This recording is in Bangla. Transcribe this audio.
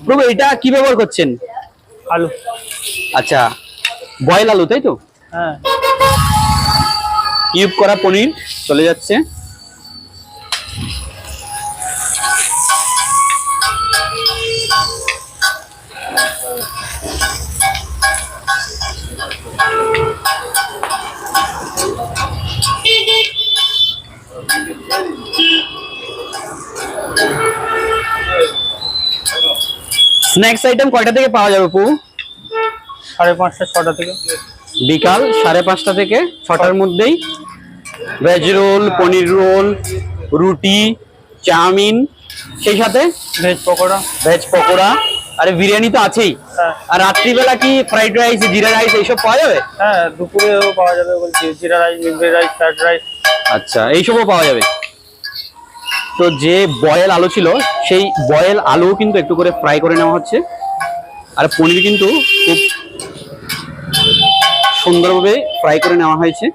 প্রভু এটা কি ব্যবহার করছেন? আলু। আচ্ছা, বয়েল আলু তাই তো? হ্যাঁ। কিউব করা পনির চলে যাচ্ছে। স্ন্যাক্স আইটেম কয়টা থেকে পাওয়া যাবে পু? 5:30 6টা থেকে। বিকাল 5:30 থেকে 6টার মধ্যেই ভেজ রোল, পনির রোল, রুটি, চাউমিন, সেই সাথে ভেজ পকোড়া, আরে বিরিয়ানি তো আছেই। হ্যাঁ। আর রাত্রিবেলা কি ফ্রাইড রাইস, জিরা রাইস এইসব পাওয়া যাবে? হ্যাঁ, দুপুরেও পাওয়া যাবে, বলছি জিরা rice, mixed rice, fried rice. আচ্ছা, এইসবও পাওয়া যাবে। তো যে বয়েল আলু ছিল সেই বয়েল আলু কিন্তু একটু করে ফ্রাই করে নেওয়া হচ্ছে। আর পনির কিন্তু খুব সুন্দরভাবে ফ্রাই করে নেওয়া হয়েছে।